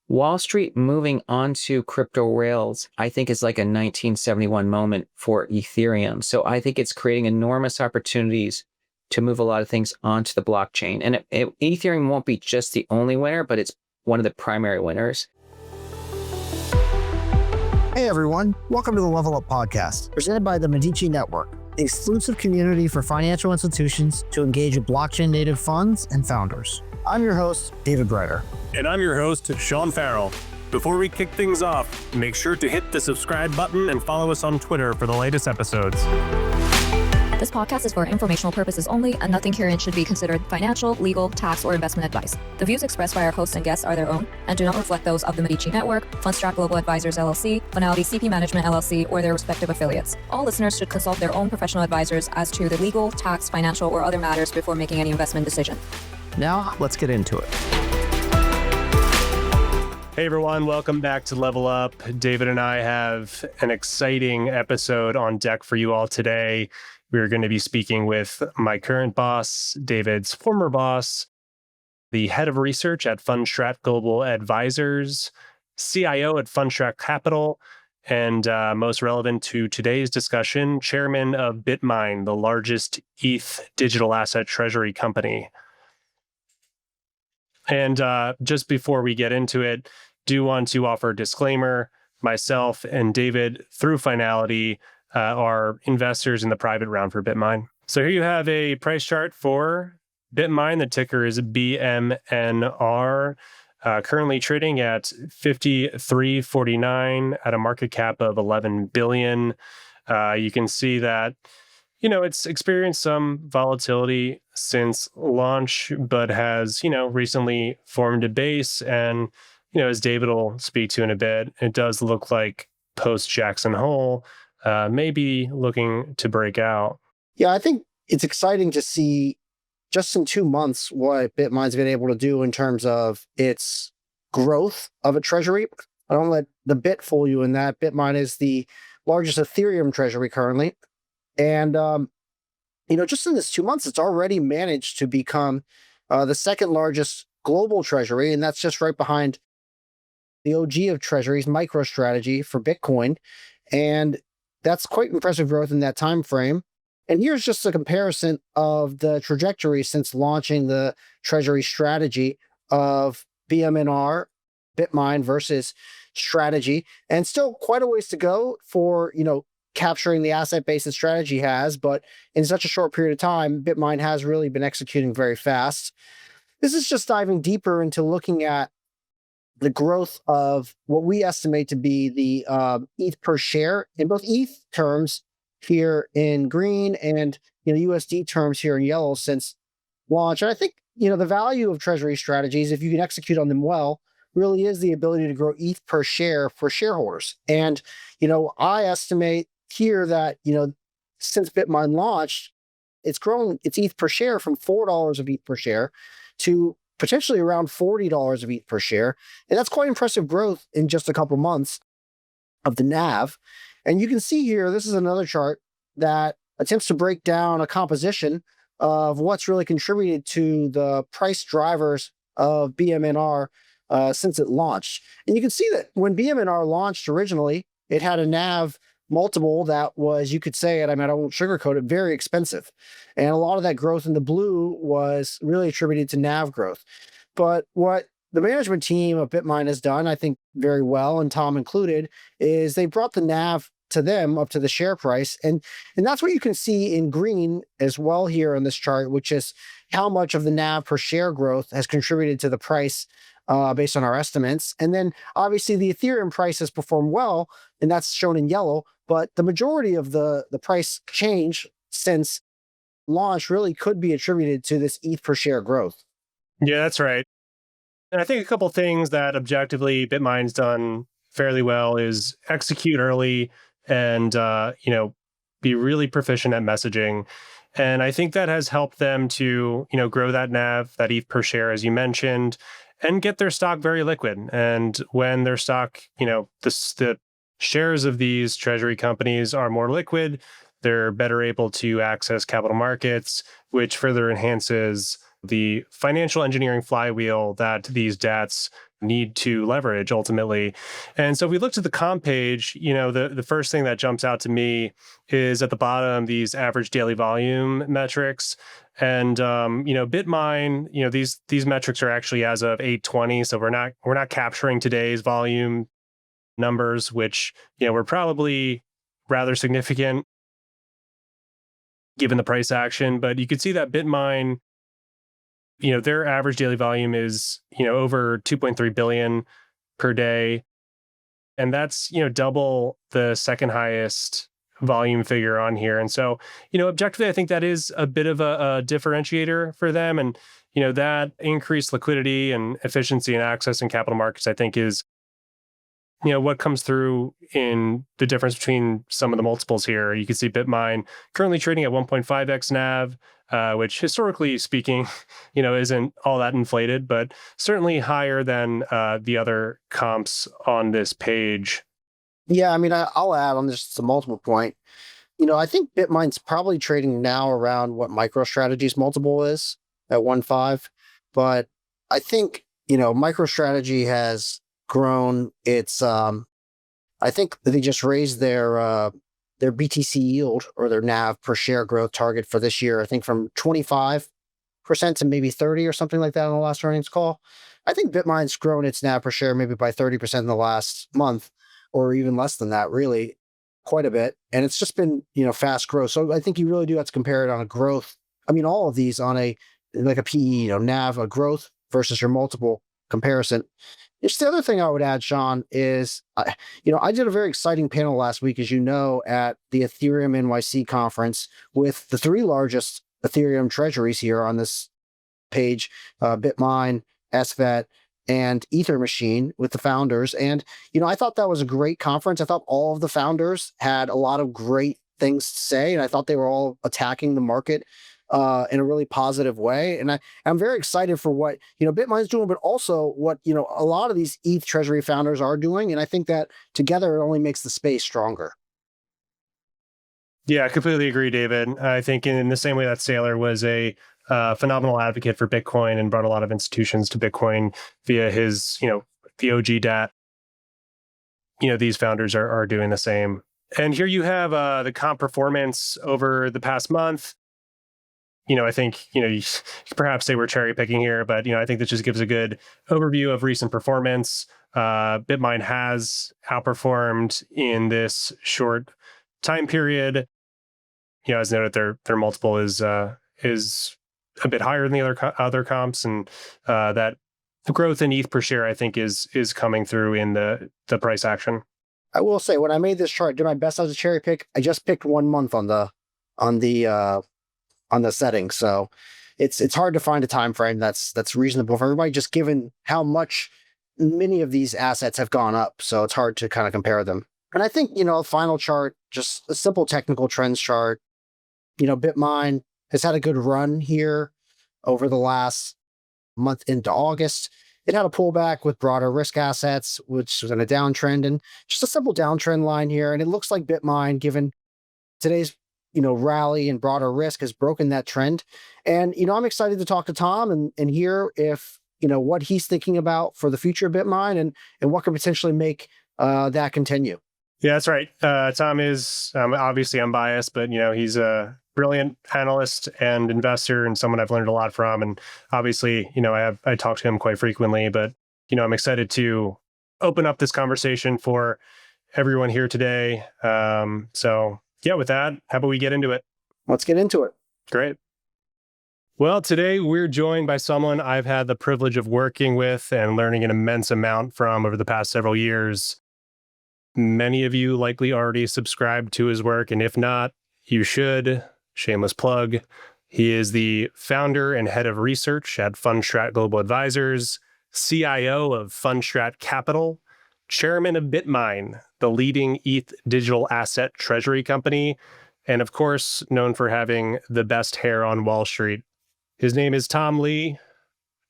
Wall Street moving onto crypto rails, I think, is like a 1971 moment for Ethereum. So I think it's creating enormous opportunities to move a lot of things onto the blockchain. And Ethereum won't be just the only winner, but it's one of the primary winners. Hey everyone, welcome to the LevelUp podcast, presented by the Medici Network, the exclusive community for financial institutions to engage with blockchain-native funds and founders. I'm your host, David Breiter. And I'm your host, Sean Farrell. Before we kick things off, make sure to hit the subscribe button and follow us on Twitter for the latest episodes. This podcast is for informational purposes only, and nothing herein should be considered financial, legal, tax, or investment advice. The views expressed by our hosts and guests are their own and do not reflect those of the Medici Network, Fundstrat Global Advisors LLC, Finality CP Management LLC, or their respective affiliates. All listeners should consult their own professional advisors as to the legal, tax, financial, or other matters before making any investment decision. Now, let's get into it. Hey everyone, welcome back to Level Up. David and I have an exciting episode on deck for you all today. We're going to be speaking with my current boss, David's former boss, the head of research at Fundstrat Global Advisors, CIO at Fundstrat Capital, and most relevant to today's discussion, chairman of BitMine, the largest ETH digital asset treasury company. And just before we get into it, do want to offer a disclaimer. Myself and David, through Finality, are investors in the private round for BitMine. So here you have a price chart for BitMine. The ticker is BMNR, currently trading at $53.49 at a market cap of $11 billion. You can see that it's experienced some volatility since launch, but has, recently formed a base. And, as David will speak to in a bit, it does look like post-Jackson Hole may be looking to break out. Yeah, I think it's exciting to see just in 2 months what BitMine's been able to do in terms of its growth of a treasury. I don't let the bit fool you in that. BitMine is the largest Ethereum treasury currently. And, just in this 2 months, it's already managed to become the second largest global treasury. And that's just right behind the OG of treasuries, MicroStrategy for Bitcoin. And that's quite impressive growth in that time frame. And here's just a comparison of the trajectory since launching the treasury strategy of BMNR, BitMine versus strategy. And still quite a ways to go for, capturing the asset base that strategy has, but in such a short period of time, BitMine has really been executing very fast. This is just diving deeper into looking at the growth of what we estimate to be the ETH per share in both ETH terms here in green and USD terms here in yellow since launch. And I think the value of treasury strategies, if you can execute on them well, really is the ability to grow ETH per share for shareholders. And I estimate here that, since BitMine launched, it's grown its ETH per share from $4 of ETH per share to potentially around $40 of ETH per share. And that's quite impressive growth in just a couple months of the NAV. And you can see here, this is another chart that attempts to break down a composition of what's really contributed to the price drivers of BMNR since it launched. And you can see that when BMNR launched originally, it had a NAV multiple that was, you could say it, I won't sugarcoat it, very expensive. And a lot of that growth in the blue was really attributed to NAV growth. But what the management team of BitMine has done, I think very well, and Tom included, is they brought the NAV to them up to the share price. And that's what you can see in green as well here on this chart, which is how much of the NAV per share growth has contributed to the price based on our estimates. And then obviously the Ethereum price has performed well, and that's shown in yellow. But the majority of the price change since launch really could be attributed to this ETH per share growth. Yeah, that's right. And I think a couple things that objectively BitMine's done fairly well is execute early and, be really proficient at messaging. And I think that has helped them to, grow that NAV, that ETH per share, as you mentioned, and get their stock very liquid. And when their stock, the shares of these treasury companies are more liquid, they're better able to access capital markets, which further enhances the financial engineering flywheel that these DATs need to leverage ultimately. And so if we look to the comp page, the first thing that jumps out to me is at the bottom, these average daily volume metrics. And Bitmine, these metrics are actually as of 8/20, so we're not capturing today's volume numbers, which were probably rather significant given the price action. But you could see that Bitmine, their average daily volume is over 2.3 billion per day, and that's double the second highest volume figure on here. And so, objectively, I think that is a bit of a differentiator for them. And, that increased liquidity and efficiency and access in capital markets, I think is, what comes through in the difference between some of the multiples here. You can see Bitmine currently trading at 1.5x NAV, which historically speaking, isn't all that inflated, but certainly higher than the other comps on this page. Yeah, I mean, I'll add on this a multiple point. I think Bitmine's probably trading now around what MicroStrategy's multiple is at 1.5. But I think, MicroStrategy has grown its, I think they just raised their BTC yield or their NAV per share growth target for this year, I think from 25% to maybe 30 or something like that on the last earnings call. I think Bitmine's grown its NAV per share maybe by 30% in the last month, or even less than that, really, quite a bit. And it's just been, fast growth. So I think you really do have to compare it on a growth. I mean, all of these on a PE, NAV, a growth versus your multiple comparison. Just the other thing I would add, Sean, is, I did a very exciting panel last week, as you know, at the Ethereum NYC conference with the three largest Ethereum treasuries here on this page, Bitmine, SVET, and Ether Machine, with the founders. And, I thought that was a great conference. I thought all of the founders had a lot of great things to say, and I thought they were all attacking the market in a really positive way. And I'm very excited for what, Bitmine's doing, but also what, a lot of these ETH treasury founders are doing. And I think that together it only makes the space stronger. Yeah, I completely agree, David. I think in the same way that Saylor was a phenomenal advocate for Bitcoin and brought a lot of institutions to Bitcoin via his, the OG DAT, these founders are doing the same. And here you have the comp performance over the past month. I think, you perhaps say we're cherry picking here, but, I think this just gives a good overview of recent performance. Bitmine has outperformed in this short time period. As noted, their multiple is a bit higher than the other comps, and that the growth in ETH per share, I think, is coming through in the price action. I will say, when I made this chart, I did my best as a cherry pick. I just picked 1 month on the settings, so it's hard to find a time frame that's reasonable for everybody, just given how much many of these assets have gone up. So it's hard to kind of compare them. And I think, a final chart, just a simple technical trends chart. Bitmine has had a good run here over the last month into August. It had a pullback with broader risk assets, which was in a downtrend, and just a simple downtrend line here. And it looks like Bitmine, given today's rally and broader risk, has broken that trend. And, I'm excited to talk to Tom and hear if, what he's thinking about for the future of Bitmine and what could potentially make that continue. Yeah, that's right. Tom is obviously unbiased, but, he's a brilliant analyst and investor and someone I've learned a lot from. And obviously, I talk to him quite frequently, but, I'm excited to open up this conversation for everyone here today. So yeah, with that, how about we get into it? Let's get into it. Great. Well, today we're joined by someone I've had the privilege of working with and learning an immense amount from over the past several years. Many of you likely already subscribed to his work, and if not, you should. Shameless plug. He is the founder and head of research at Fundstrat Global Advisors, CIO of Fundstrat Capital, chairman of Bitmine, the leading ETH digital asset treasury company, and of course, known for having the best hair on Wall Street. His name is Tom Lee.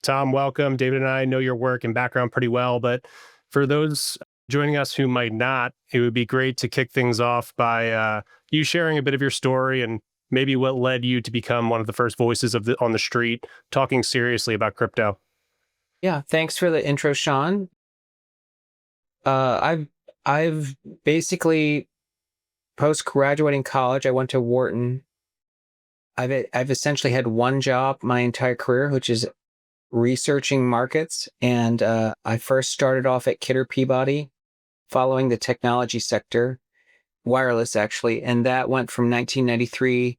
Tom, welcome. David and I know your work and background pretty well, but for those joining us who might not, it would be great to kick things off by you sharing a bit of your story and maybe what led you to become one of the first voices on the street talking seriously about crypto. Yeah, thanks for the intro, Sean. I've basically post-graduating college, I went to Wharton. I've essentially had one job my entire career, which is researching markets. And I first started off at Kidder Peabody, following the technology sector, wireless actually, and that went from 1993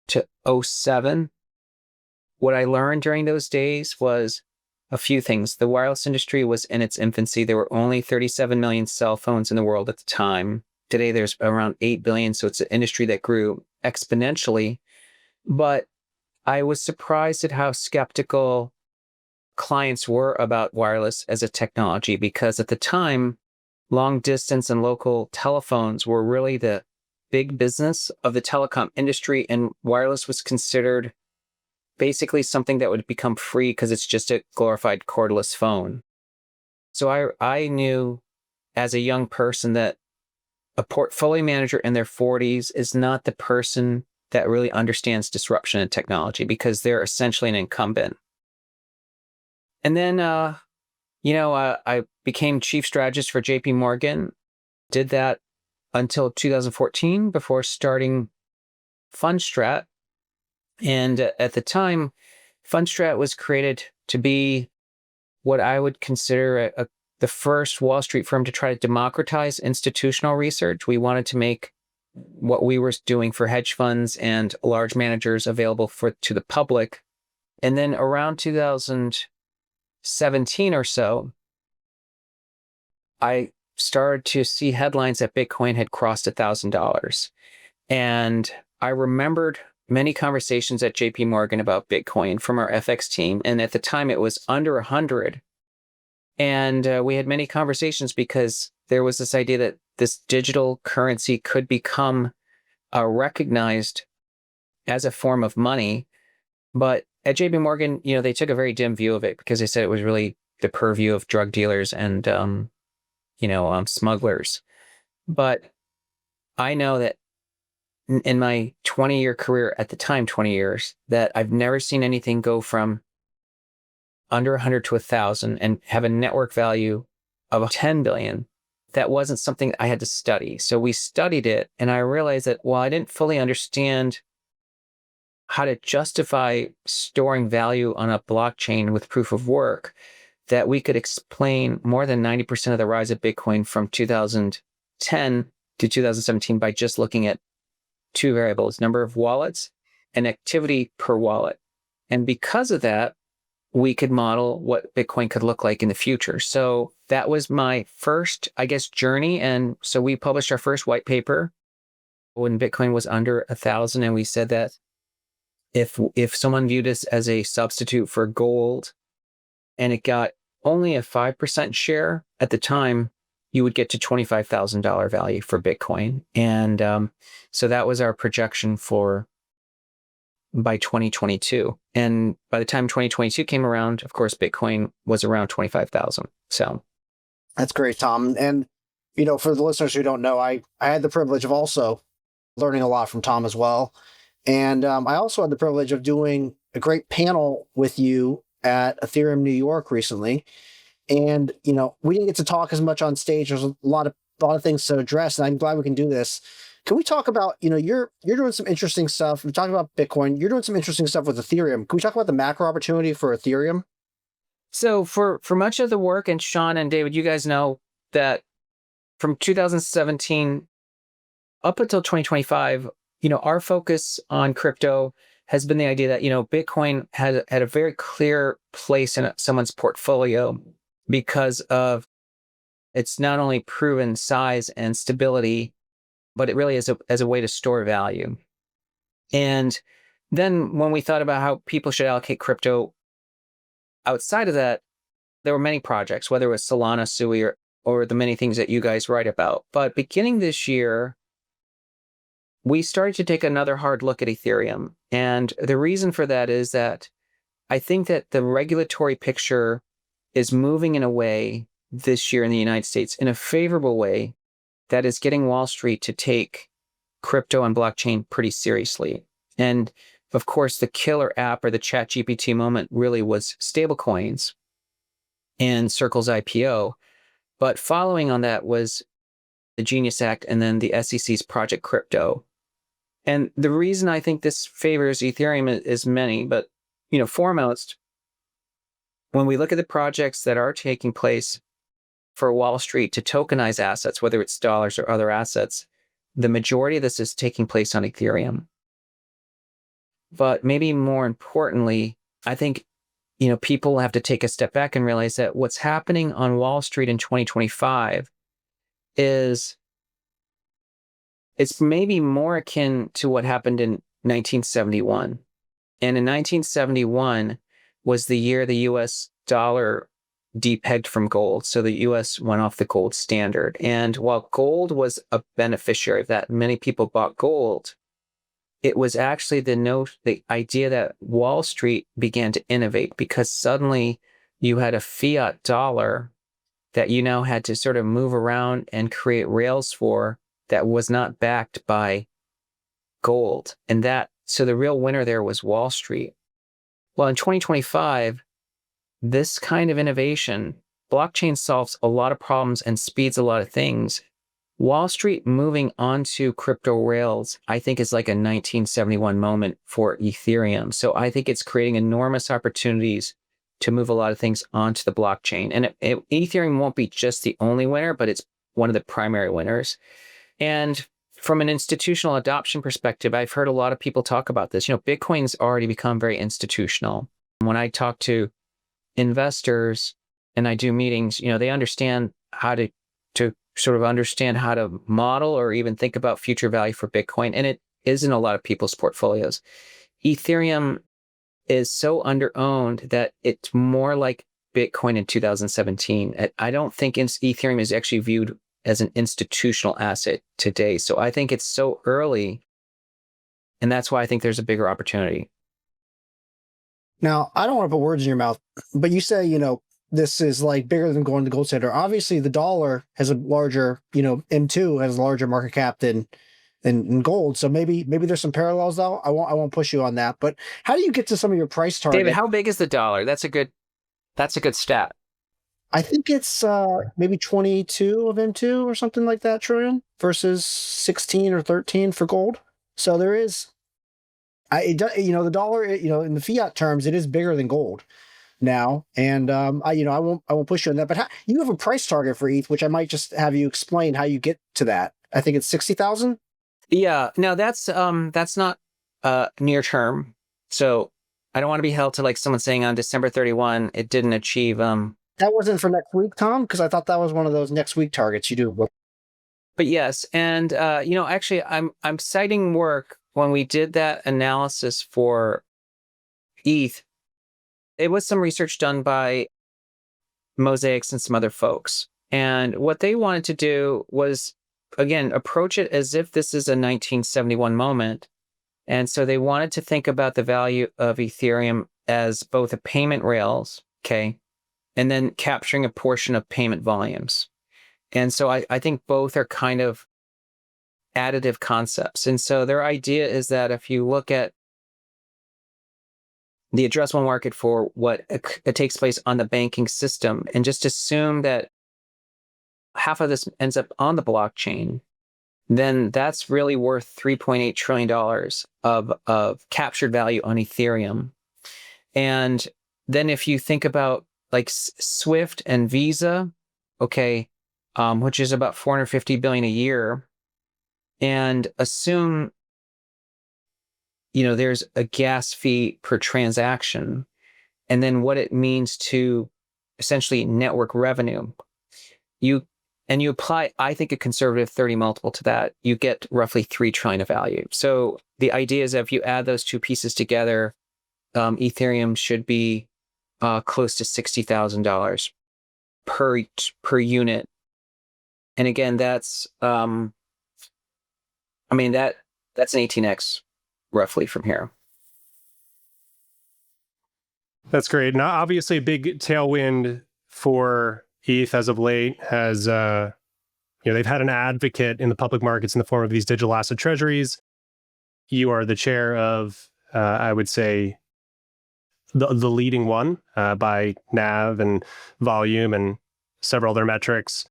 to '07. What I learned during those days was a few things. The wireless industry was in its infancy. There were only 37 million cell phones in the world at the time. Today, there's around 8 billion, so it's an industry that grew exponentially. But I was surprised at how skeptical clients were about wireless as a technology, because at the time, long distance and local telephones were really the big business of the telecom industry, and wireless was considered basically something that would become free because it's just a glorified cordless phone. So I knew as a young person that a portfolio manager in their 40s is not the person that really understands disruption in technology, because they're essentially an incumbent. And then, I became chief strategist for JP Morgan, did that until 2014 before starting Fundstrat. And at the time, Fundstrat was created to be what I would consider the first Wall Street firm to try to democratize institutional research. We wanted to make what we were doing for hedge funds and large managers available to the public. And then around 2017 or so, I started to see headlines that Bitcoin had crossed $1,000. And I remembered many conversations at JP Morgan about Bitcoin from our FX team. And at the time, it was under 100. And we had many conversations because there was this idea that this digital currency could become recognized as a form of money. But at JP Morgan, they took a very dim view of it, because they said it was really the purview of drug dealers and, smugglers. But I know that in my 20-year career, at the time, 20 years, that I've never seen anything go from under 100 to 1,000 and have a network value of 10 billion. That wasn't something I had to study. So we studied it, and I realized that while I didn't fully understand how to justify storing value on a blockchain with proof of work, that we could explain more than 90% of the rise of Bitcoin from 2010 to 2017 by just looking at two variables: number of wallets and activity per wallet. And because of that, we could model what Bitcoin could look like in the future. So that was my first, journey. And so we published our first white paper when Bitcoin was under 1,000. And we said that if someone viewed us as a substitute for gold and it got only a 5% share at the time, you would get to $25,000 value for Bitcoin. And so that was our projection by 2022. And by the time 2022 came around, of course, Bitcoin was around 25,000. So That's great, Tom. And, for the listeners who don't know, I had the privilege of also learning a lot from Tom as well. And I also had the privilege of doing a great panel with you at Ethereum New York recently. And, we didn't get to talk as much on stage. There's a lot of things to address, and I'm glad we can do this. Can we talk about, you're doing some interesting stuff. We're talking about Bitcoin. You're doing some interesting stuff with Ethereum. Can we talk about the macro opportunity for Ethereum? So for much of the work, and Sean and David, you guys know that from 2017 up until 2025, our focus on crypto has been the idea that, Bitcoin had a very clear place in someone's portfolio because of its not only proven size and stability, but it really is as a way to store value. And then when we thought about how people should allocate crypto outside of that, there were many projects, whether it was Solana, Sui, or the many things that you guys write about. But beginning this year, we started to take another hard look at Ethereum. And the reason for that is that I think that the regulatory picture is moving in a way this year in the United States in a favorable way that is getting Wall Street to take crypto and blockchain pretty seriously. And of course, the killer app or the ChatGPT moment really was stablecoins and Circle's IPO. But following on that was the Genius Act and then the SEC's Project Crypto. And the reason I think this favors Ethereum is many, but foremost, when we look at the projects that are taking place for Wall Street to tokenize assets, whether it's dollars or other assets, the majority of this is taking place on Ethereum. But maybe more importantly, I think people have to take a step back and realize that what's happening on Wall Street in 2025 is it's maybe more akin to what happened in 1971. And in 1971 was the year the US dollar depegged from gold. So the US went off the gold standard. And while gold was a beneficiary of that, many people bought gold, it was actually the idea that Wall Street began to innovate because suddenly you had a fiat dollar that you now had to sort of move around and create rails for that was not backed by gold. So the real winner there was Wall Street. Well, in 2025, this kind of innovation, blockchain solves a lot of problems and speeds a lot of things. Wall Street moving onto crypto rails, I think, is like a 1971 moment for Ethereum. So I think it's creating enormous opportunities to move a lot of things onto the blockchain. And Ethereum won't be just the only winner, but it's one of the primary winners. And from an institutional adoption perspective, I've heard a lot of people talk about this. Bitcoin's already become very institutional. When I talk to investors and I do meetings, they understand how to sort of understand how to model or even think about future value for Bitcoin. And it is in a lot of people's portfolios. Ethereum is so under-owned that it's more like Bitcoin in 2017. I don't think Ethereum is actually viewed as an institutional asset today. So I think it's so early, and that's why I think there's a bigger opportunity. Now, I don't want to put words in your mouth, but you say, this is like bigger than going to gold standard. Obviously, the dollar has a larger, M2 has a larger market cap than gold. So maybe there's some parallels though. I won't push you on that. But how do you get to some of your price target? David, how big is the dollar? That's a good stat. I think it's maybe 22 of M2 or something like that trillion versus 16 or 13 for gold. So there is, the dollar, in the fiat terms, it is bigger than gold now. And I won't push you on that. But you have a price target for ETH, which I might just have you explain how you get to that. I think it's 60,000. Yeah, no, that's not near term. So I don't want to be held to like someone saying on December 31 it didn't achieve. That wasn't for next week, Tom, because I thought that was one of those next week targets you do. But yes, and actually, I'm citing work when we did that analysis for ETH. It was some research done by Mosaics and some other folks, and what they wanted to do was, again, approach it as if this is a 1971 moment. And so they wanted to think about the value of Ethereum as both a payment rails, okay, and then capturing a portion of payment volumes. And so I think both are kind of additive concepts. And so their idea is that if you look at the addressable market for what it takes place on the banking system and just assume that half of this ends up on the blockchain, then that's really worth $3.8 trillion of captured value on Ethereum. And then if you think about like Swift and Visa, okay, which is about $450 billion a year, and assume, there's a gas fee per transaction, and then what it means to essentially network revenue. You apply, I think, a conservative 30 multiple to that, you get roughly $3 trillion of value. So the idea is that if you add those two pieces together, Ethereum should be close to $60,000 per unit. And again, that's that's an 18x roughly from here. That's great. Now, obviously, a big tailwind for ETH as of late has they've had an advocate in the public markets in the form of these digital asset treasuries. You are the chair of, I would say, the leading one by NAV and volume and several other metrics.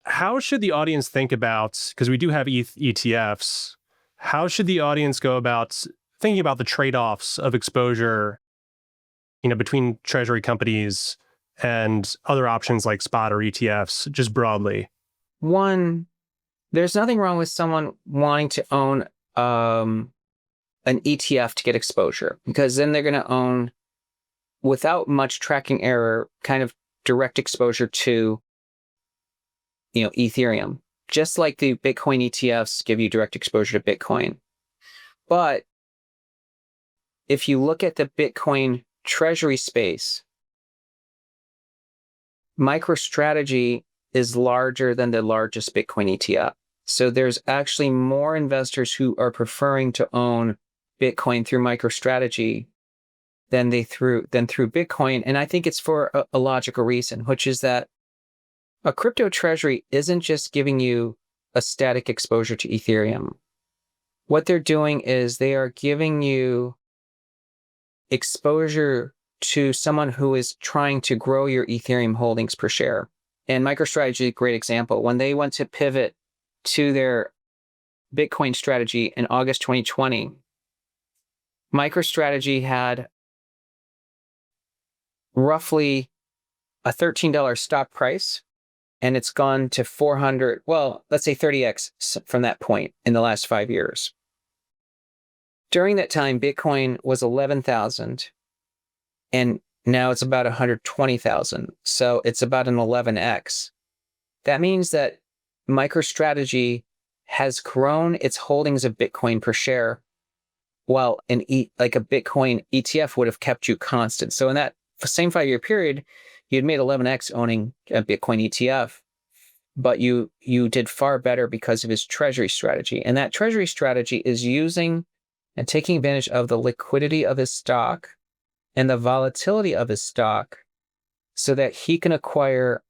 How should the audience think about, because we do have ETH ETFs, how should the audience go about thinking about the trade-offs of exposure, between treasury companies and other options like spot or ETFs, just broadly? One, there's nothing wrong with someone wanting to own an ETF to get exposure, because then they're going to own, without much tracking error, kind of direct exposure to, Ethereum, just like the Bitcoin ETFs give you direct exposure to Bitcoin. But if you look at the Bitcoin treasury space, MicroStrategy is larger than the largest Bitcoin ETF. So there's actually more investors who are preferring to own Bitcoin through MicroStrategy than through Bitcoin. And I think it's for a logical reason, which is that a crypto treasury isn't just giving you a static exposure to Ethereum. What they're doing is they are giving you exposure to someone who is trying to grow your Ethereum holdings per share. And MicroStrategy is a great example. When they went to pivot to their Bitcoin strategy in August 2020, MicroStrategy had roughly a $13 stock price, and it's gone to 400, well, let's say 30x from that point in the last 5 years. During that time, Bitcoin was 11,000, and now it's about 120,000. So it's about an 11x. That means that MicroStrategy has grown its holdings of Bitcoin per share, while like a Bitcoin ETF would have kept you constant. So in that same 5-year period, you'd made 11x owning a Bitcoin ETF, but you did far better because of his treasury strategy. And that treasury strategy is using and taking advantage of the liquidity of his stock and the volatility of his stock so that he can acquire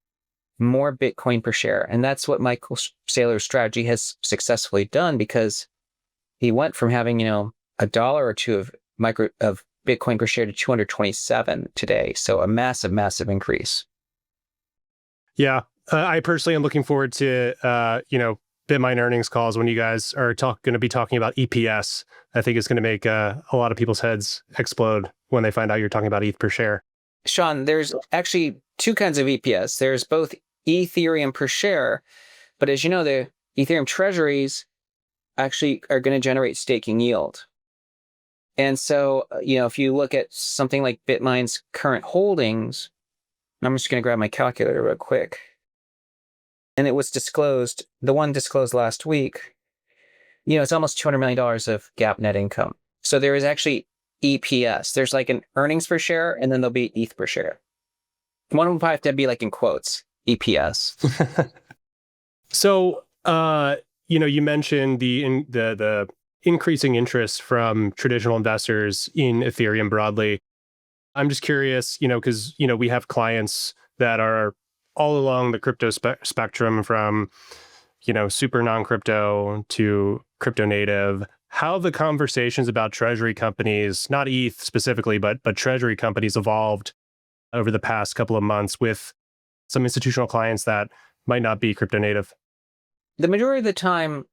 more Bitcoin per share. And that's what Michael Saylor's strategy has successfully done, because he went from having, a dollar or two of Bitcoin per share to 227 today. So a massive, massive increase. Yeah. I personally am looking forward to, Bitmine earnings calls when you guys are going to be talking about EPS. I think it's going to make a lot of people's heads explode when they find out you're talking about ETH per share. Sean, there's actually two kinds of EPS. There's both Ethereum per share, but as you know, the Ethereum treasuries actually are going to generate staking yield. And so, if you look at something like Bitmine's current holdings, I'm just going to grab my calculator real quick. And it was disclosed, the one disclosed last week, it's almost $200 million of GAAP net income. So there is actually EPS. There's like an earnings per share, and then there'll be ETH per share. One will have to be like in quotes, EPS. So, you mentioned the increasing interest from traditional investors in Ethereum broadly. I'm just curious, because, we have clients that are all along the crypto spectrum from, super non-crypto to crypto native. How the conversations about treasury companies, not ETH specifically, but treasury companies evolved over the past couple of months with some institutional clients that might not be crypto native? The majority of the time,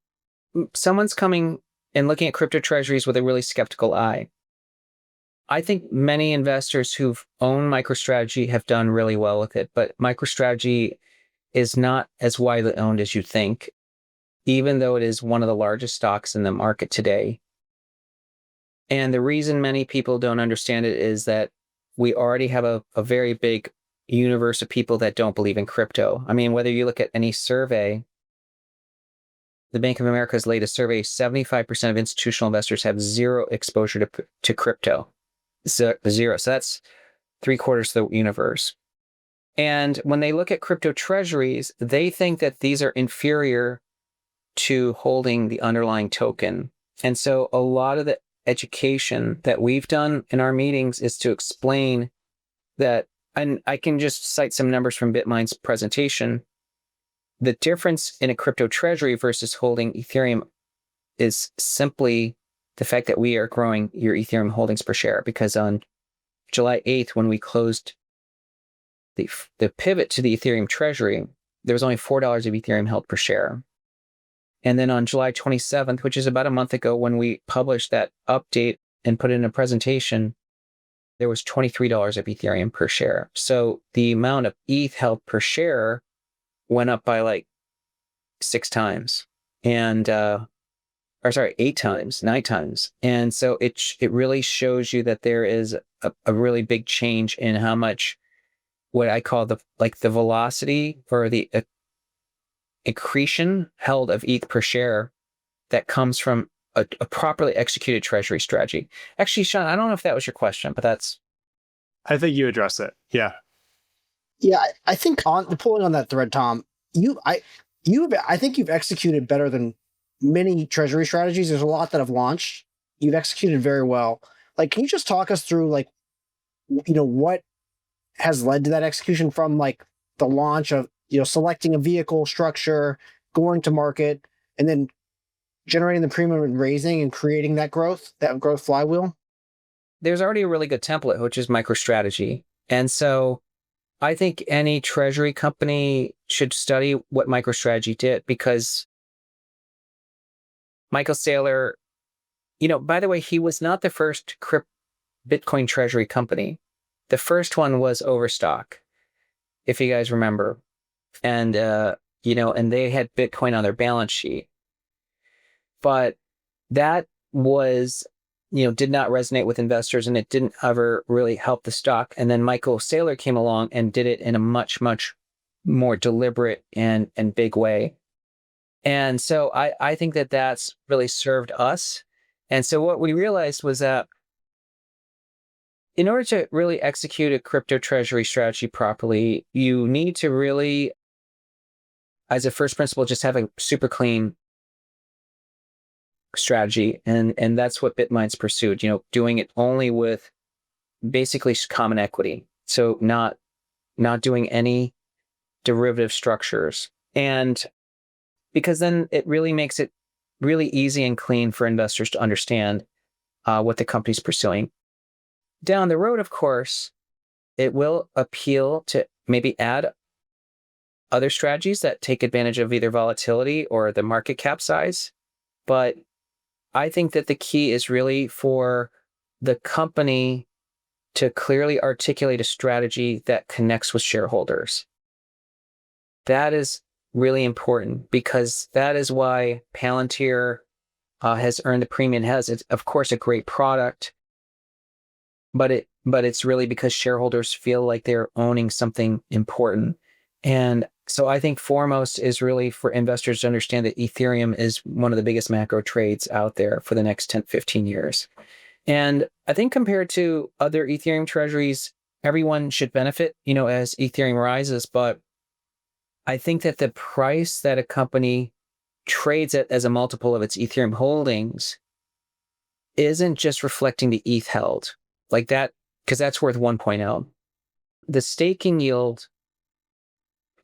someone's coming and looking at crypto treasuries with a really skeptical eye. I think many investors who've owned MicroStrategy have done really well with it, but MicroStrategy is not as widely owned as you think, even though it is one of the largest stocks in the market today. And the reason many people don't understand it is that we already have a very big universe of people that don't believe in crypto. I mean, whether you look at any survey, the Bank of America's latest survey, 75% of institutional investors have zero exposure to crypto. Zero. So that's 3/4 of the universe. And when they look at crypto treasuries, they think that these are inferior to holding the underlying token. And so a lot of the education that we've done in our meetings is to explain that, and I can just cite some numbers from Bitmine's presentation. the difference in a crypto treasury versus holding Ethereum is simply the fact that we are growing your Ethereum holdings per share, because on July 8th, when we closed the pivot to the Ethereum treasury, there was only $4 of Ethereum held per share. And then on July 27th, which is about a month ago, when we published that update and put it in a presentation, there was $23 of Ethereum per share. So the amount of ETH held per share went up by like 6 times, and 8 times, 9 times. And so it really shows you that there is a really big change in how much, what I call the velocity or the accretion held of ETH per share that comes from a properly executed treasury strategy. Actually, Sean, I don't know if that was your question, but I think you address it. Yeah. Yeah, I think pulling on that thread, Tom, I think you've executed better than many treasury strategies. There's a lot that have launched. You've executed very well. Like, can you just talk us through, like, what has led to that execution, from like the launch of, selecting a vehicle structure, going to market, and then generating the premium and raising and creating that growth flywheel? there's already a really good template, which is MicroStrategy. And so I think any treasury company should study what MicroStrategy did, because Michael Saylor, by the way, he was not the first Bitcoin treasury company. The first one was Overstock, if you guys remember. And, and they had Bitcoin on their balance sheet. But that was, did not resonate with investors, and it didn't ever really help the stock. And then Michael Saylor came along and did it in a much, much more deliberate and big way. And so I think that that's really served us. And so what we realized was that in order to really execute a crypto treasury strategy properly, you need to really, as a first principle, just have a super clean strategy. And that's what Bitmine's pursued, doing it only with basically common equity. So not doing any derivative structures. And because then it really makes it really easy and clean for investors to understand what the company's pursuing. Down the road, of course, it will appeal to maybe add other strategies that take advantage of either volatility or the market cap size. But I think that the key is really for the company to clearly articulate a strategy that connects with shareholders. That is really important, because that is why Palantir has earned the premium it has. It's, of course, a great product, but it's really because shareholders feel like they're owning something important. And so I think foremost is really for investors to understand that Ethereum is one of the biggest macro trades out there for the next 10, 15 years. And I think compared to other Ethereum treasuries, everyone should benefit, as Ethereum rises. But I think that the price that a company trades at as a multiple of its Ethereum holdings isn't just reflecting the ETH held like that, because that's worth 1.0. The staking yield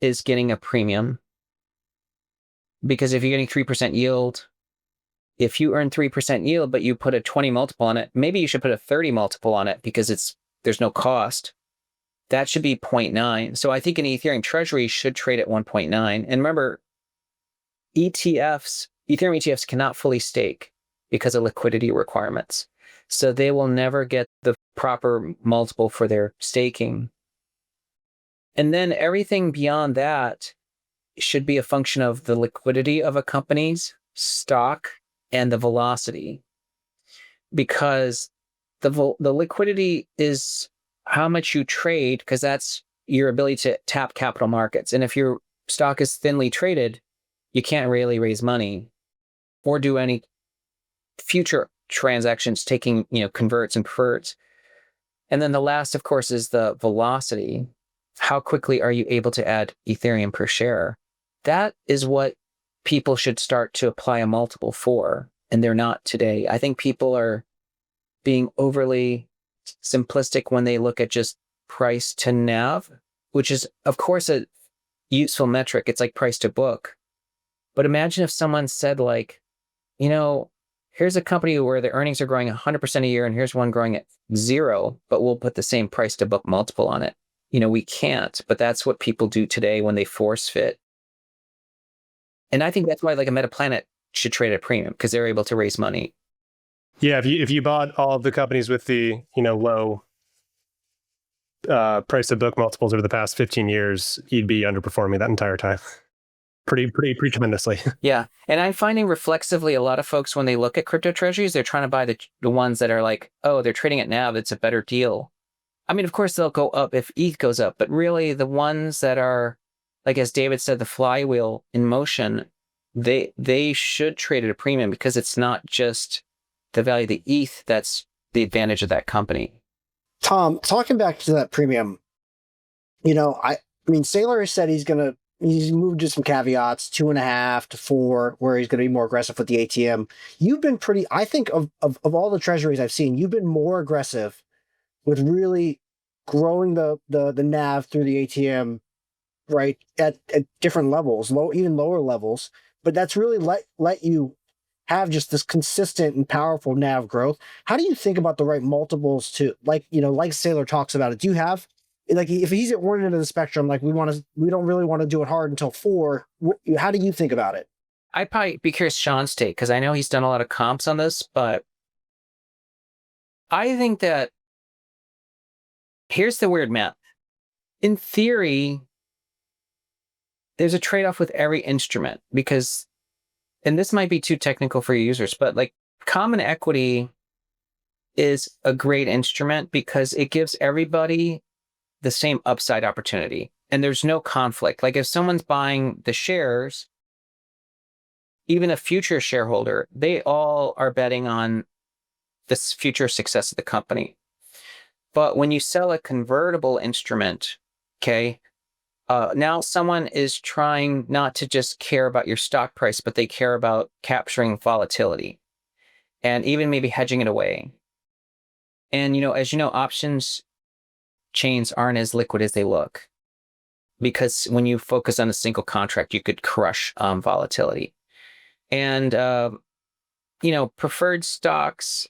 is getting a premium, because if you're getting 3% yield, if you earn 3% yield, but you put a 20 multiple on it, maybe you should put a 30 multiple on it, because there's no cost. That should be 0.9. So I think an Ethereum treasury should trade at 1.9. And remember, Ethereum ETFs cannot fully stake because of liquidity requirements. So they will never get the proper multiple for their staking. And then everything beyond that should be a function of the liquidity of a company's stock and the velocity, because the liquidity is how much you trade, because that's your ability to tap capital markets. And if your stock is thinly traded, you can't really raise money or do any future transactions taking, converts and preferreds. And then the last, of course, is the velocity. How quickly are you able to add Ethereum per share? That is what people should start to apply a multiple for, and they're not today. I think people are being overly simplistic when they look at just price to NAV, which is, of course, a useful metric. It's like price to book. But imagine if someone said like, here's a company where the earnings are growing 100% a year, and here's one growing at 0, but we'll put the same price to book multiple on it. We can't, but that's what people do today when they force fit. And I think that's why like a Metaplanet should trade at a premium, because they're able to raise money. Yeah, if you bought all of the companies with the low price to book multiples over the past 15 years, you'd be underperforming that entire time. Pretty tremendously. Yeah. And I'm finding reflexively a lot of folks, when they look at crypto treasuries, they're trying to buy the ones that are like, oh, they're trading at NAV, it's a better deal. I mean, of course, they'll go up if ETH goes up, but really the ones that are, like as David said, the flywheel in motion, they should trade at a premium, because it's not just the value of the ETH that's the advantage of that company. Tom, talking back to that premium, I mean, Saylor has said he's moved to some caveats, 2.5 to 4, where he's going to be more aggressive with the ATM. You've been I think of all the treasuries I've seen, you've been more aggressive with really growing the NAV through the ATM, right, at different levels, even lower levels. But that's really let you have just this consistent and powerful NAV growth. How do you think about the right multiples to, like Saylor talks about it? Do you have, like, if he's at one end of the spectrum, like we don't really want to do it hard until 4, how do you think about it? I'd probably be curious Sean's take, because I know he's done a lot of comps on this, but I think that here's the weird math. In theory, there's a trade-off with every instrument, because, and this might be too technical for users, but like common equity is a great instrument because it gives everybody the same upside opportunity, and there's no conflict. Like if someone's buying the shares, even a future shareholder, they all are betting on this future success of the company. But when you sell a convertible instrument, okay, now someone is trying not to just care about your stock price, but they care about capturing volatility and even maybe hedging it away. And, as you know, options chains aren't as liquid as they look, because when you focus on a single contract, you could crush volatility. And, preferred stocks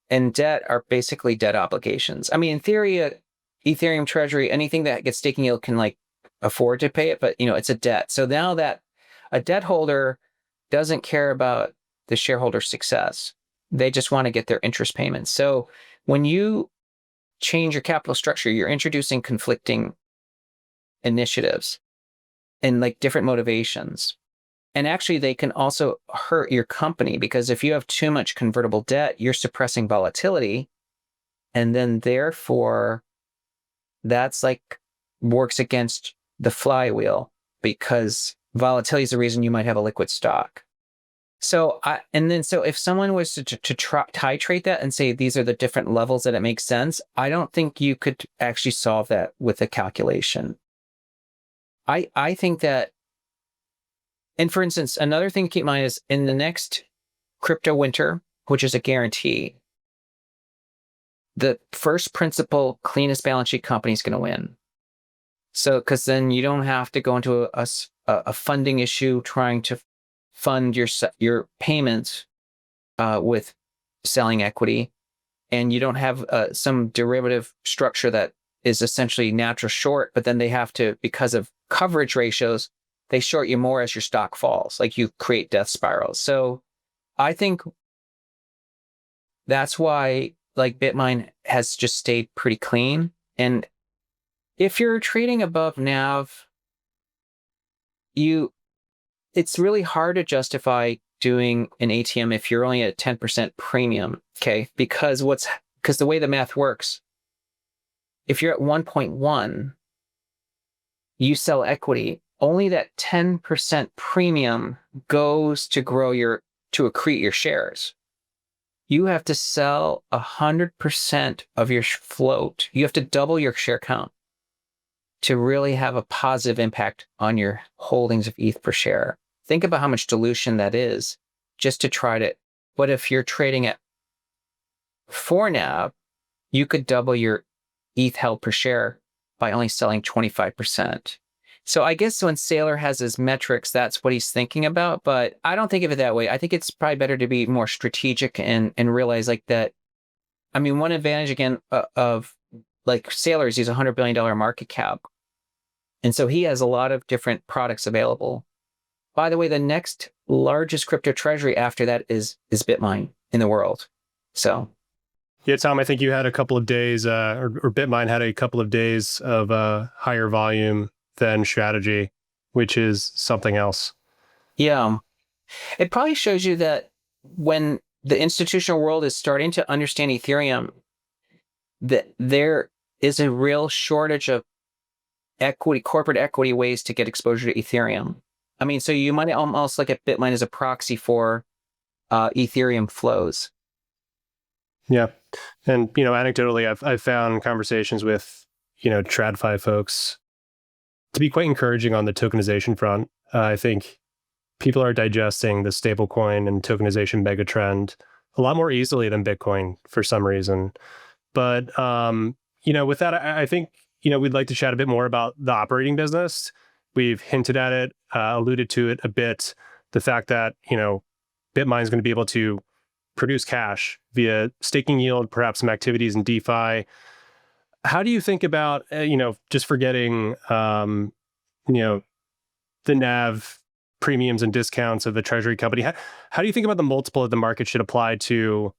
and debt are basically debt obligations. I mean, in theory, Ethereum treasury, anything that gets staking yield can like afford to pay it, but it's a debt. So now that a debt holder doesn't care about the shareholder success, they just want to get their interest payments. So when you change your capital structure, you're introducing conflicting initiatives and like different motivations. And actually, they can also hurt your company, because if you have too much convertible debt, you're suppressing volatility. And then therefore, that's like works against the flywheel, because volatility is the reason you might have a liquid stock. So if someone was to titrate that and say these are the different levels that it makes sense, I don't think you could actually solve that with a calculation. I think that, and for instance, another thing to keep in mind is in the next crypto winter, which is a guarantee, the first principle, cleanest balance sheet company is going to win. So, because then you don't have to go into a funding issue trying to fund your payments with selling equity, and you don't have some derivative structure that is essentially natural short, but then they have to, because of coverage ratios, they short you more as your stock falls. Like you create death spirals. So I think that's why like Bitmine has just stayed pretty clean. And if you're trading above NAV, it's really hard to justify doing an ATM if you're only at 10% premium, okay? Because the way the math works, if you're at 1.1, you sell equity, only that 10% premium goes to accrete your shares. You have to sell 100% of your float. You have to double your share count to really have a positive impact on your holdings of ETH per share. Think about how much dilution that is just to try to, but if you're trading at 4 NAV, you could double your ETH held per share by only selling 25%. So I guess when Saylor has his metrics, that's what he's thinking about. But I don't think of it that way. I think it's probably better to be more strategic and realize like that. I mean, one advantage again of like Saylor is he's $100 billion market cap. And so he has a lot of different products available. By the way, the next largest crypto treasury after that is Bitmine in the world. So. Yeah, Tom, I think you had a couple of days, or Bitmine had a couple of days of higher volume than strategy, which is something else. Yeah. It probably shows you that when the institutional world is starting to understand Ethereum, that there is a real shortage of corporate equity ways to get exposure to Ethereum. I mean, so you might almost look at Bitmine as a proxy for Ethereum flows. Yeah. And, anecdotally, I've found conversations with, TradFi folks to be quite encouraging on the tokenization front. I think people are digesting the stablecoin and tokenization megatrend a lot more easily than Bitcoin for some reason. But, with that, I think, we'd like to chat a bit more about the operating business. We've hinted at it, alluded to it a bit, the fact that, Bitmine is going to be able to produce cash via staking yield, perhaps some activities in DeFi. How do you think about, just forgetting, the NAV premiums and discounts of the treasury company? How do you think about the multiple that the market should apply to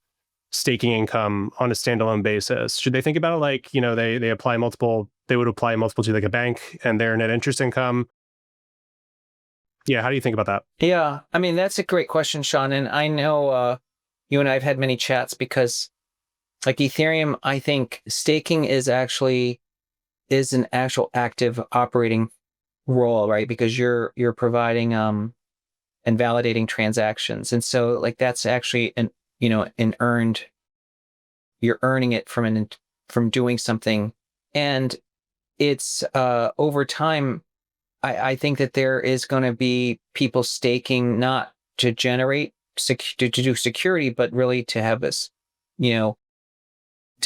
staking income on a standalone basis? Should they think about it like, they apply multiple, they would apply a multiple to like a bank and their net interest income? Yeah, how do you think about that? Yeah, I mean, that's a great question, Sean. And I know you and I have had many chats because like Ethereum, I think staking is an actual active operating role, right? Because you're providing and validating transactions. And so like that's actually an earned, you're earning it from doing something. And it's over time, I think that there is going to be people staking not to generate to do security, but really to have this, to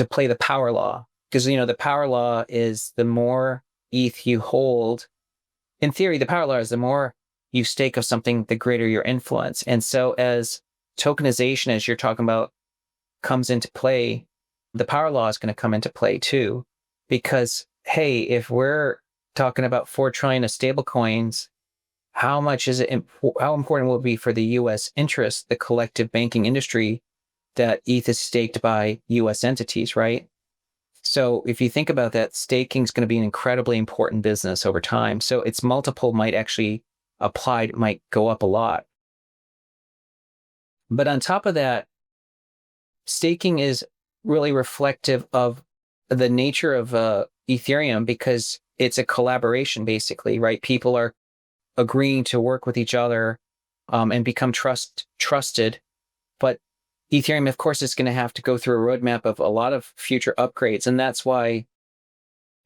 play the power law. Because, the power law is the more ETH you hold, in theory, the power law is the more you stake of something, the greater your influence. And so as tokenization, as you're talking about, comes into play, the power law is going to come into play too. Because, hey, if we're talking about 4 trillion of stable coins, how important will it be for the U.S. interest, the collective banking industry, that ETH is staked by U.S. entities, right? So if you think about that, staking is going to be an incredibly important business over time. So its multiple might go up a lot. But on top of that, staking is really reflective of the nature of Ethereum because it's a collaboration, basically, right? People are agreeing to work with each other and become trusted. But Ethereum, of course, is going to have to go through a roadmap of a lot of future upgrades. And that's why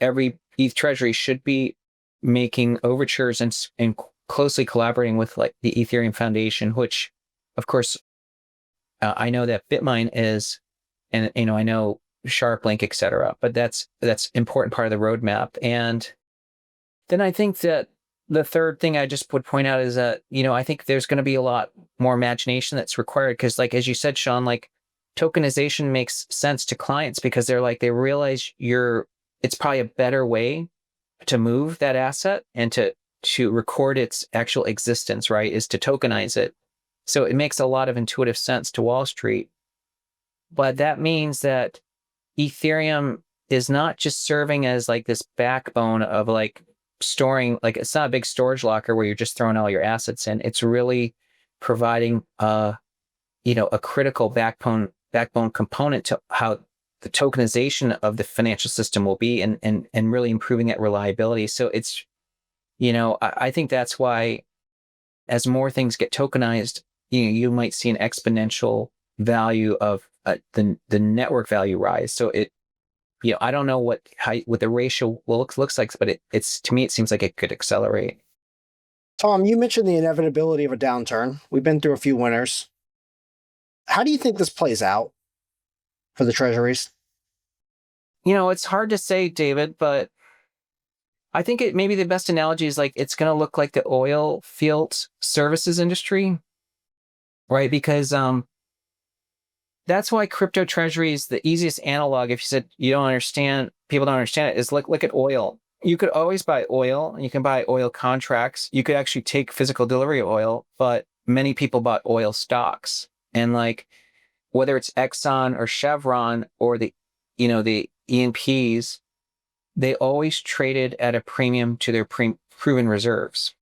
every ETH treasury should be making overtures and closely collaborating with like the Ethereum Foundation, which, of course, I know that Bitmine is, and I know SharpLink, et cetera, but that's important part of the roadmap. And then I think that the third thing I just would point out is that, I think there's going to be a lot more imagination that's required because, like, as you said, Sean, like tokenization makes sense to clients because they realize it's probably a better way to move that asset and to record its actual existence, right, is to tokenize it. So it makes a lot of intuitive sense to Wall Street. But that means that Ethereum is not just serving as like this backbone of like storing, like it's not a big storage locker where you're just throwing all your assets in. It's really providing a critical backbone component to how the tokenization of the financial system will be and really improving that reliability. So it's, I think that's why as more things get tokenized, you might see an exponential value of the network value rise. So it, I don't know what the ratio looks like, but it's to me, it seems like it could accelerate. Tom, you mentioned the inevitability of a downturn. We've been through a few winters. How do you think this plays out for the treasuries? It's hard to say, David, but I think it maybe the best analogy is like it's going to look like the oil field services industry, right? Because that's why crypto treasuries, the easiest analog, if you said you don't understand, people don't understand it, is look at oil. You could always buy oil, and you can buy oil contracts. You could actually take physical delivery of oil, but many people bought oil stocks. And like whether it's Exxon or Chevron or the E&Ps, they always traded at a premium to their proven reserves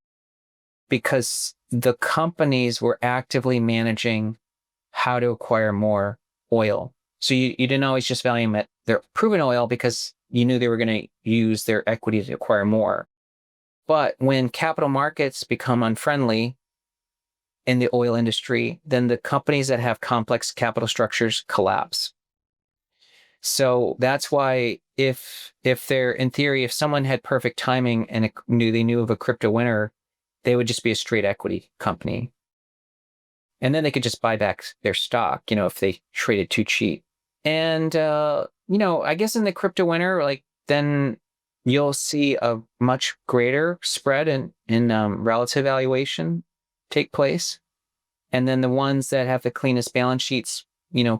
because the companies were actively managing how to acquire more oil. So you didn't always just value them at their proven oil because you knew they were going to use their equity to acquire more. But when capital markets become unfriendly in the oil industry, then the companies that have complex capital structures collapse. So that's why if they're, in theory, if someone had perfect timing and they knew of a crypto winner, they would just be a straight equity company. And then they could just buy back their stock, if they traded too cheap. And, I guess in the crypto winter, like then you'll see a much greater spread in relative valuation take place. And then the ones that have the cleanest balance sheets,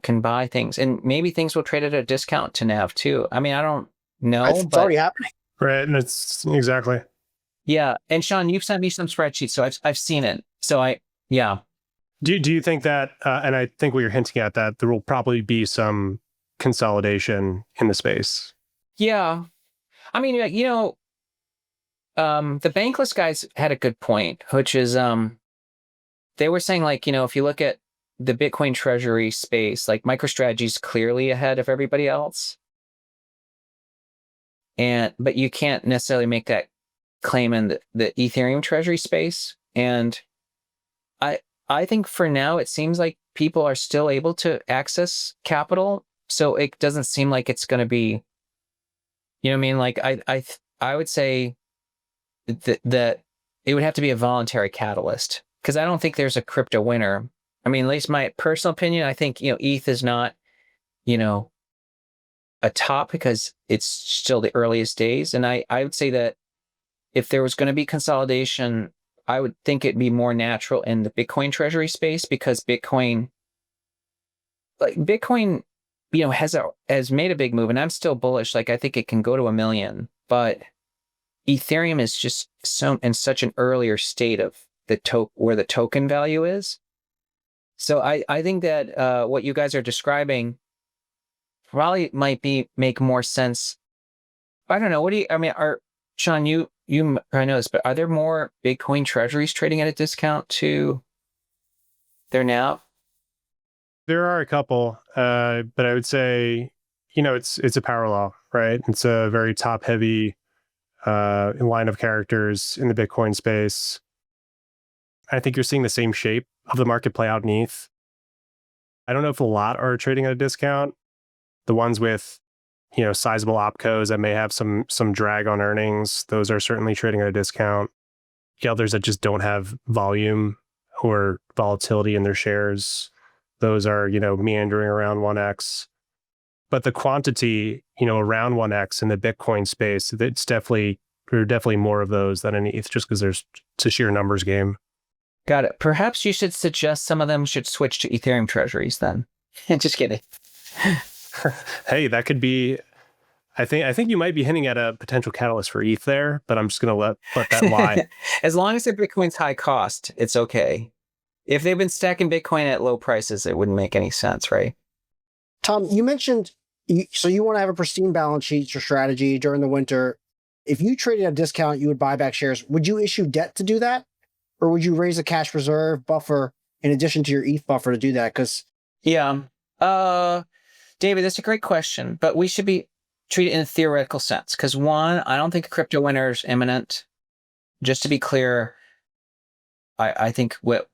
can buy things. And maybe things will trade at a discount to NAV too. I mean, I don't know. It's already happening. Right. And it's exactly. Yeah. And Sean, you've sent me some spreadsheets, so I've seen it. So yeah. Do you think that, and I think what you're hinting at, that there will probably be some consolidation in the space? Yeah. I mean, the bankless guys had a good point, which is they were saying like, if you look at the Bitcoin treasury space, like MicroStrategy is clearly ahead of everybody else. But you can't necessarily make that claim in the Ethereum treasury space. And I think for now, it seems like people are still able to access capital. So it doesn't seem like it's going to be, you know what I mean? Like I would say that it would have to be a voluntary catalyst because I don't think there's a crypto winner. I mean, at least my personal opinion, I think, ETH is not, a top because it's still the earliest days. And I would say that if there was going to be consolidation, I would think it'd be more natural in the Bitcoin treasury space because Bitcoin, has made a big move, and I'm still bullish. Like I think it can go to 1 million, but Ethereum is just in such an earlier state of where the token value is. So I think that what you guys are describing probably might make more sense. I don't know. Sean, you probably know this, but are there more Bitcoin treasuries trading at a discount to their NAV? There are a couple, but I would say, it's a power law, right? It's a very top heavy line of characters in the Bitcoin space. I think you're seeing the same shape of the market play out in ETH. I don't know if a lot are trading at a discount. The ones with, sizable opcos that may have some drag on earnings, those are certainly trading at a discount. The others that just don't have volume or volatility in their shares, those are, meandering around 1x. But the quantity, around 1x in the Bitcoin space, there are definitely more of those than in ETH just because it's a sheer numbers game. Got it. Perhaps you should suggest some of them should switch to Ethereum treasuries then. Just kidding. Hey, that could be. I think you might be hinting at a potential catalyst for ETH there, but I'm just going to let that lie. As long as the Bitcoin's high cost, it's okay. If they've been stacking Bitcoin at low prices, it wouldn't make any sense, right? Tom, you mentioned, so you want to have a pristine balance sheet, your strategy during the winter. If you traded at a discount, you would buy back shares. Would you issue debt to do that? Or would you raise a cash reserve buffer in addition to your ETH buffer to do that? Yeah. David, that's a great question, but we should be treated in a theoretical sense. Because one, I don't think a crypto winter is imminent. Just to be clear, I think we're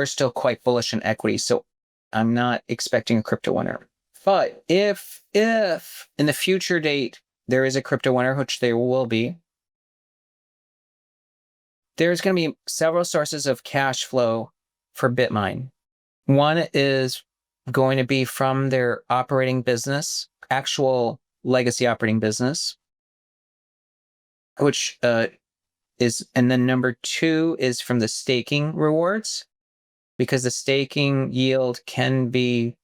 still quite bullish in equity, so I'm not expecting a crypto winter. But if in the future date there is a crypto winter, which there will be, there's going to be several sources of cash flow for Bitmine. One is going to be from their operating business, actual legacy operating business. which and then number 2 is from the staking rewards, because the staking yield can be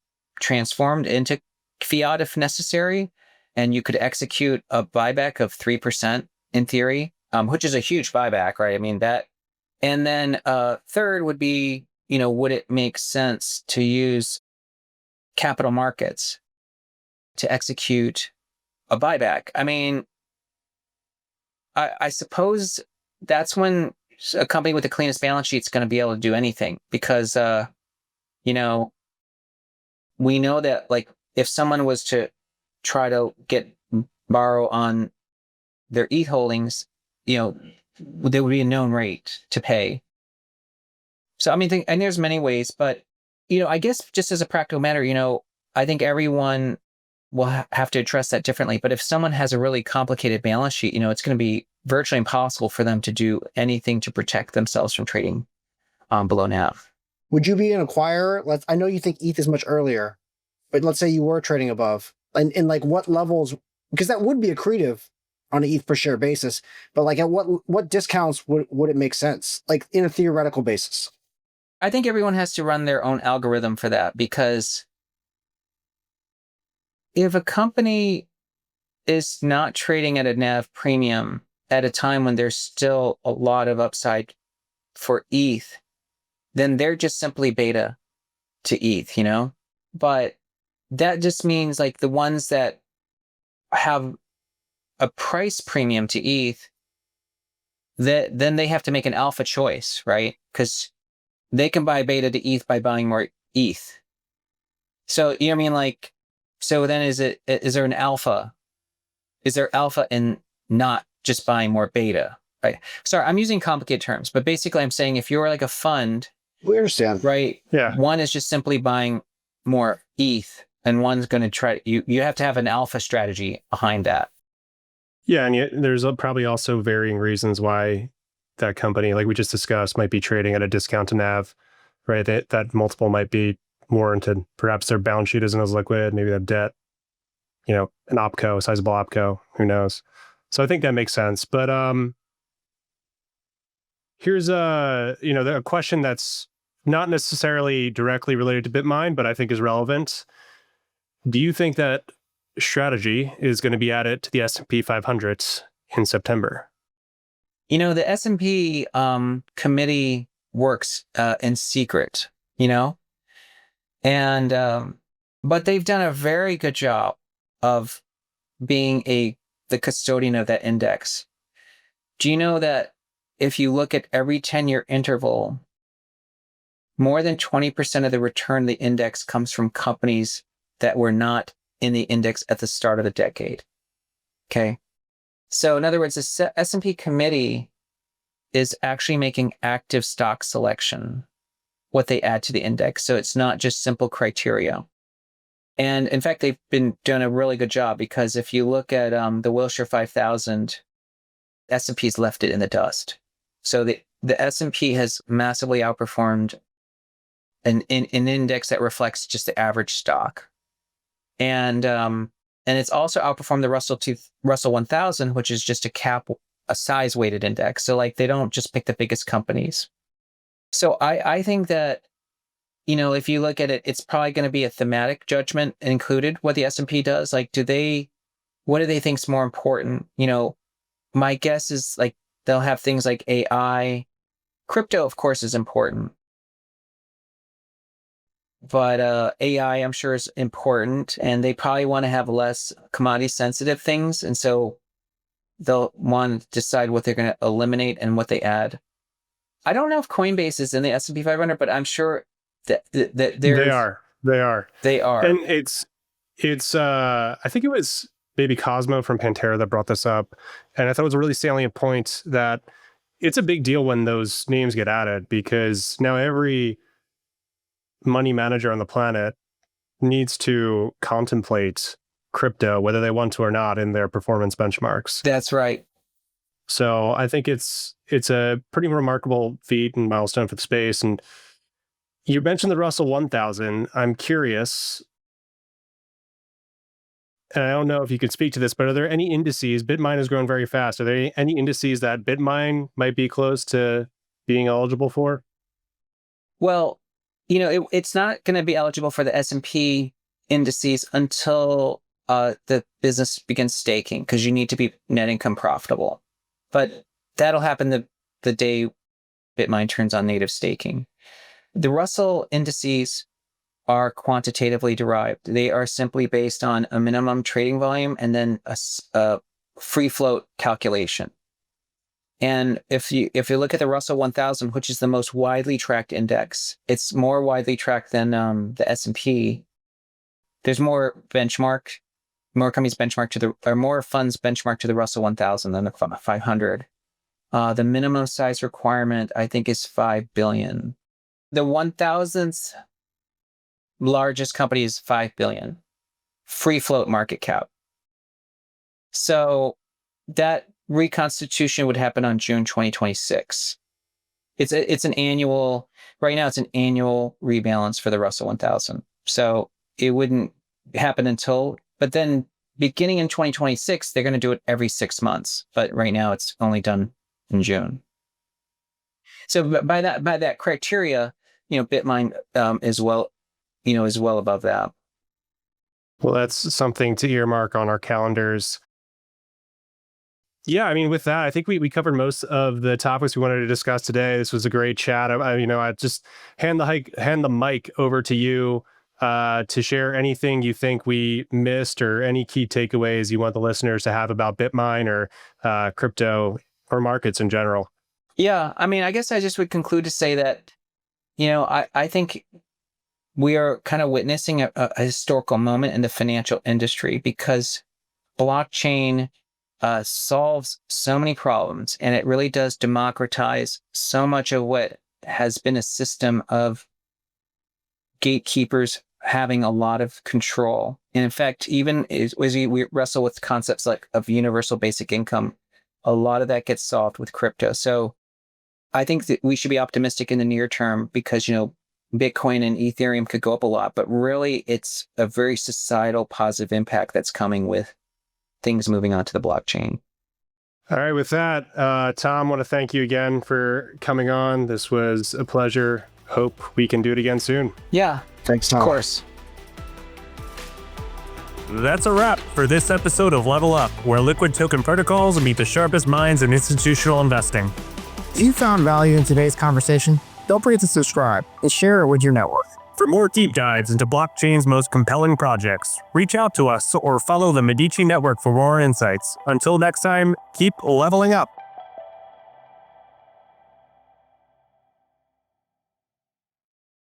transformed into fiat if necessary, and you could execute a buyback of 3% in theory, which is a huge buyback, right? I mean, that. And then third would be, would it make sense to use capital markets to execute a buyback? I mean, I suppose that's when a company with the cleanest balance sheet is going to be able to do anything, because, we know that, like, if someone was to try to borrow on their ETH holdings, there would be a known rate to pay. So, I mean, and there's many ways, but, I guess just as a practical matter, I think everyone will have to address that differently. But if someone has a really complicated balance sheet, it's going to be virtually impossible for them to do anything to protect themselves from trading below NAV. Would you be an acquirer? I know you think ETH is much earlier, but let's say you were trading above, and like what levels, because that would be accretive on an ETH per share basis, but like at what discounts would it make sense, like in a theoretical basis? I think everyone has to run their own algorithm for that, because if a company is not trading at a NAV premium at a time when there's still a lot of upside for ETH, then they're just simply beta to ETH, But that just means, like, the ones that have a price premium to ETH, then they have to make an alpha choice, right? Because they can buy beta to ETH by buying more ETH. So, you know what I mean? Like, so then is there an alpha? Is there alpha in not just buying more beta, right? Sorry, I'm using complicated terms, but basically I'm saying if you're like a fund, we understand, right? Yeah. One is just simply buying more ETH, and one's going to try, you have to have an alpha strategy behind that. Yeah, and yet there's probably also varying reasons why that company, like we just discussed, might be trading at a discount to NAV, right? That multiple might be more into, perhaps their balance sheet isn't as liquid, maybe they have debt, an opco, a sizable opco, who knows? So I think that makes sense. But here's a question that's not necessarily directly related to Bitmine, but I think is relevant. Do you think that strategy is going to be added to the S&P 500 in September? The S&P committee works in secret, and but they've done a very good job of being the custodian of that index. Do you know that if you look at every 10-year interval, more than 20% of the return of the index comes from companies that were not in the index at the start of the decade? Okay. So in other words, the S&P committee is actually making active stock selection, what they add to the index. So it's not just simple criteria. And in fact, they've been doing a really good job, because if you look at the Wilshire 5000, S&P's left it in the dust. So the S&P has massively outperformed an index that reflects just the average stock. And it's also outperformed the Russell 1000, which is just a size weighted index. So like they don't just pick the biggest companies. So I think that, if you look at it, it's probably going to be a thematic judgment included what the S&P does. Like, what do they think is more important? My guess is like they'll have things like AI. Crypto, of course, is important. But AI, I'm sure, is important, and they probably want to have less commodity sensitive things. And so they'll want to decide what they're going to eliminate and what they add. I don't know if Coinbase is in the S&P 500, but I'm sure that they are. They are. And it's I think it was maybe Cosmo from Pantera that brought this up. And I thought it was a really salient point that it's a big deal when those names get added, because now every money manager on the planet needs to contemplate crypto, whether they want to or not, in their performance benchmarks. That's right. So I think it's a pretty remarkable feat and milestone for the space. And you mentioned the Russell 1000. I'm curious, and I don't know if you could speak to this, but are there any indices? Bitmine has grown very fast. Are there any indices that Bitmine might be close to being eligible for? Well, it's not going to be eligible for the S&P indices until the business begins staking, because you need to be net income profitable. But that'll happen the day Bitmine turns on native staking. The Russell indices are quantitatively derived. They are simply based on a minimum trading volume and then a free float calculation. And if you look at the Russell 1000, which is the most widely tracked index, it's more widely tracked than the S&P. There's more companies benchmarked more funds benchmarked to the Russell 1000 than the 500. The minimum size requirement, I think, is 5 billion. The 1000th largest company is 5 billion. Free float market cap. So that reconstitution would happen on June 2026. It's an annual, right now it's an annual rebalance for the Russell 1000. So it wouldn't happen but then beginning in 2026, they're going to do it every 6 months. But right now it's only done in June. So by that criteria, Bitmine is well above that. Well, that's something to earmark on our calendars. Yeah, I mean, with that, I think we covered most of the topics we wanted to discuss today. This was a great chat. I just hand the mic over to you to share anything you think we missed or any key takeaways you want the listeners to have about Bitmine or crypto or markets in general. Yeah, I mean, I guess I just would conclude to say that, I think we are kind of witnessing a historical moment in the financial industry, because blockchain solves so many problems, and it really does democratize so much of what has been a system of gatekeepers having a lot of control. And in fact, even as we wrestle with concepts like of universal basic income, a lot of that gets solved with crypto. So I think that we should be optimistic in the near term, because, Bitcoin and Ethereum could go up a lot, but really it's a very societal positive impact that's coming with things moving onto the blockchain. All right, with that, Tom, I want to thank you again for coming on. This was a pleasure. Hope we can do it again soon. Yeah. Thanks, Tom. Of course. That's a wrap for this episode of Level Up, where liquid token protocols meet the sharpest minds in institutional investing. If you found value in today's conversation, don't forget to subscribe and share it with your network. For more deep dives into blockchain's most compelling projects, reach out to us or follow the Medici network for more insights. Until next time, keep leveling up.